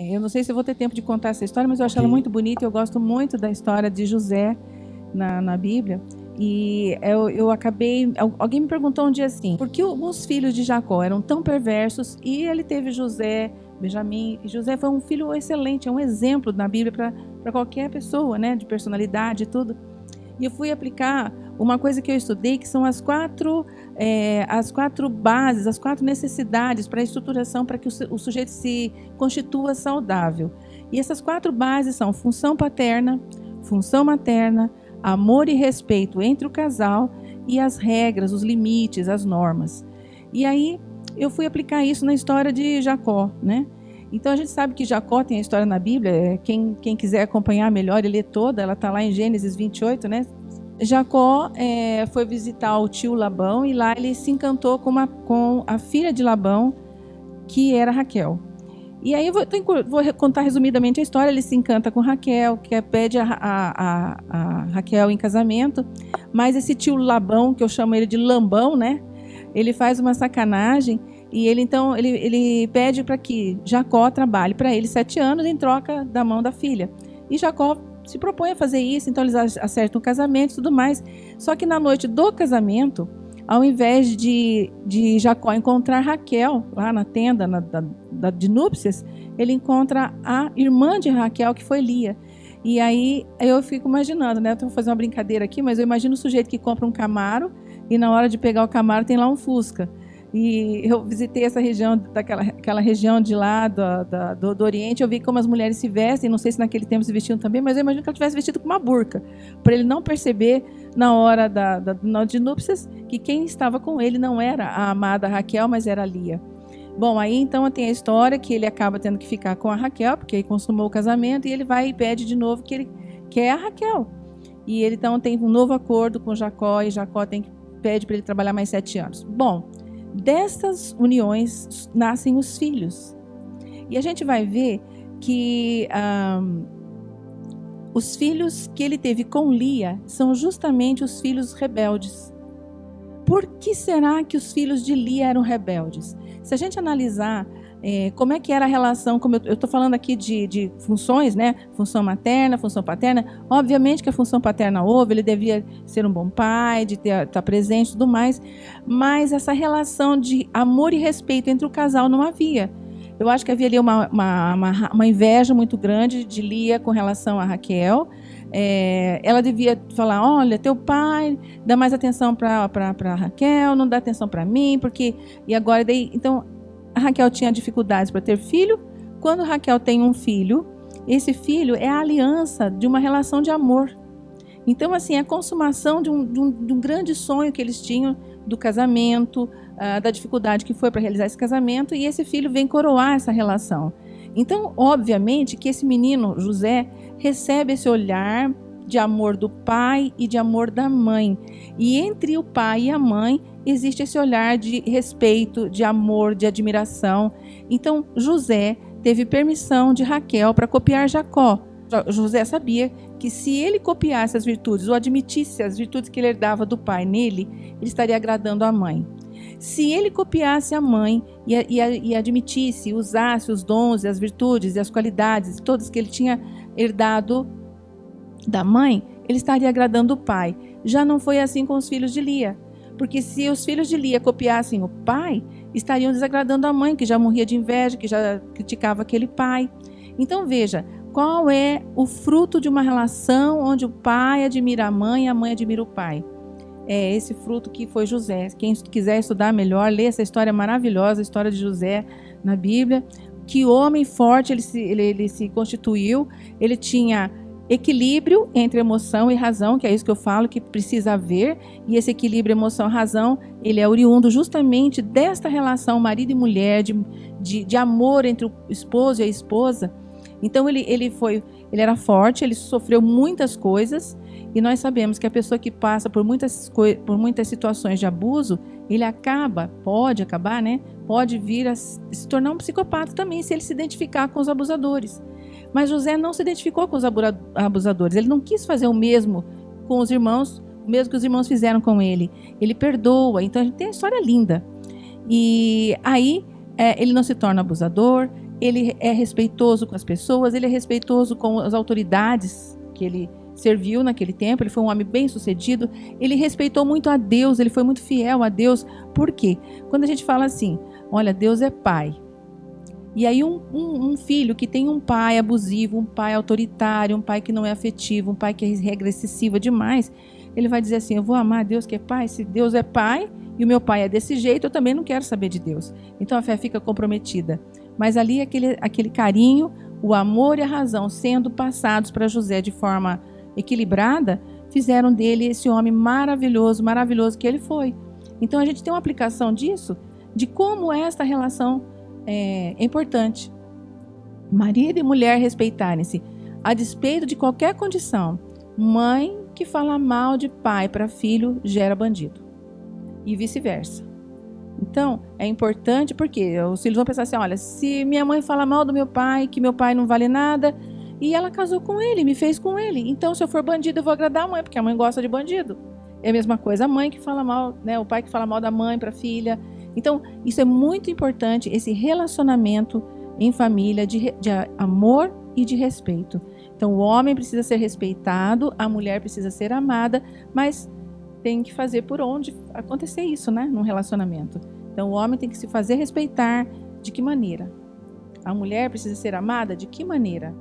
Eu não sei se eu vou ter tempo de contar essa história, mas eu acho ela Ok. muito bonita. Eu gosto muito da história de José na Bíblia. E eu acabei... Alguém me perguntou um dia assim, por que os filhos de Jacó eram tão perversos e ele teve José, Benjamim, e José foi um filho excelente, é um exemplo na Bíblia para qualquer pessoa, né, de personalidade e tudo. E eu fui aplicar uma coisa que eu estudei, que são as quatro bases, as quatro necessidades para a estruturação, para que o sujeito se constitua saudável. E essas quatro bases são função paterna, função materna, amor e respeito entre o casal e as regras, os limites, as normas. E aí eu fui aplicar isso na história de Jacó, né? Então a gente sabe que Jacó tem a história na Bíblia, quem quiser acompanhar melhor e ler toda, ela está lá em Gênesis 28, né? Jacó foi visitar o tio Labão e lá ele se encantou com a filha de Labão, que era Raquel. E aí eu vou contar resumidamente a história. Ele se encanta com Raquel, que pede a Raquel em casamento, mas esse tio Labão, que eu chamo ele de Lambão, né? Ele faz uma sacanagem e ele pede para que Jacó trabalhe para ele 7 anos em troca da mão da filha. E Jacó se propõe a fazer isso, então eles acertam o casamento e tudo mais. Só que na noite do casamento, ao invés de Jacó encontrar Raquel lá na tenda de núpcias, ele encontra a irmã de Raquel, que foi Lia. E aí eu fico imaginando, né? Eu estou fazendo uma brincadeira aqui, mas eu imagino o sujeito que compra um Camaro e na hora de pegar o Camaro tem lá um Fusca. E eu visitei essa região, aquela região de lá do Oriente. Eu vi como as mulheres se vestem. Não sei se naquele tempo se vestiam também, mas eu imagino que ela tivesse vestido com uma burca, para ele não perceber na hora de núpcias que quem estava com ele não era a amada Raquel, mas era a Lia. Bom, aí então tem a história que ele acaba tendo que ficar com a Raquel, porque ele consumou o casamento, e ele vai e pede de novo que ele quer a Raquel. E ele então tem um novo acordo com Jacó, e Jacó pede para ele trabalhar mais 7 anos. Bom, dessas uniões nascem os filhos. E a gente vai ver que os filhos que ele teve com Lia são justamente os filhos rebeldes. Por que será que os filhos de Lia eram rebeldes? Se a gente analisar como é que era a relação, como eu estou falando aqui de funções, né? Função materna, função paterna. Obviamente que a função paterna houve, ele devia ser um bom pai, de estar presente e tudo mais, mas essa relação de amor e respeito entre o casal não havia. Eu acho que havia ali uma inveja muito grande de Lia com relação a Raquel. Ela devia falar, olha, teu pai dá mais atenção para Raquel, não dá atenção para mim, porque... E agora, então, a Raquel tinha dificuldades para ter filho. Quando Raquel tem um filho, esse filho é a aliança de uma relação de amor. Então, assim, é a consumação de um grande sonho que eles tinham do casamento, da dificuldade que foi para realizar esse casamento, e esse filho vem coroar essa relação. Então, obviamente, que esse menino, José, recebe esse olhar de amor do pai e de amor da mãe. E entre o pai e a mãe existe esse olhar de respeito, de amor, de admiração. Então, José teve permissão de Raquel para copiar Jacó. José sabia que se ele copiasse as virtudes ou admitisse as virtudes que ele herdava do pai nele, ele estaria agradando a mãe. Se ele copiasse a mãe e admitisse, usasse os dons, as virtudes e as qualidades, todas que ele tinha herdado da mãe, ele estaria agradando o pai. Já não foi assim com os filhos de Lia, porque se os filhos de Lia copiassem o pai, estariam desagradando a mãe, que já morria de inveja, que já criticava aquele pai. Então veja, qual é o fruto de uma relação onde o pai admira a mãe e a mãe admira o pai? É esse fruto que foi José. Quem quiser estudar melhor, lê essa história maravilhosa, a história de José na Bíblia. Que homem forte ele se constituiu. Ele tinha equilíbrio entre emoção e razão, que é isso que eu falo, que precisa haver. E esse equilíbrio, emoção e razão, ele é oriundo justamente desta relação marido e mulher, de amor entre o esposo e a esposa. Então ele era forte, ele sofreu muitas coisas, e nós sabemos que a pessoa que passa por muitas situações de abuso, ele pode acabar, né? Pode vir a se tornar um psicopata também, se ele se identificar com os abusadores. Mas José não se identificou com os abusadores, ele não quis fazer o mesmo com os irmãos, o mesmo que os irmãos fizeram com ele. Ele perdoa, então a gente tem uma história linda. E aí ele não se torna abusador, ele é respeitoso com as pessoas, ele é respeitoso com as autoridades que ele serviu naquele tempo, ele foi um homem bem-sucedido, ele respeitou muito a Deus, ele foi muito fiel a Deus. Por quê? Quando a gente fala assim, olha, Deus é pai, e aí um filho que tem um pai abusivo, um pai autoritário, um pai que não é afetivo, um pai que é regra excessiva demais, ele vai dizer assim, eu vou amar Deus que é pai? Se Deus é pai e o meu pai é desse jeito, eu também não quero saber de Deus. Então a fé fica comprometida. Mas ali aquele carinho, o amor e a razão sendo passados para José de forma equilibrada, fizeram dele esse homem maravilhoso, maravilhoso que ele foi. Então a gente tem uma aplicação disso, de como esta relação é importante. Marido e mulher respeitarem-se, a despeito de qualquer condição. Mãe que fala mal de pai para filho gera bandido. E vice-versa. Então, é importante porque os filhos vão pensar assim, olha, se minha mãe fala mal do meu pai, que meu pai não vale nada, e ela casou com ele, me fez com ele, então se eu for bandido eu vou agradar a mãe, porque a mãe gosta de bandido. É a mesma coisa, a mãe que fala mal, né, o pai que fala mal da mãe para a filha. Então, isso é muito importante, esse relacionamento em família de amor e de respeito. Então, o homem precisa ser respeitado, a mulher precisa ser amada, mas tem que fazer por onde acontecer isso, né, num relacionamento. Então, o homem tem que se fazer respeitar. De que maneira? A mulher precisa ser amada? De que maneira?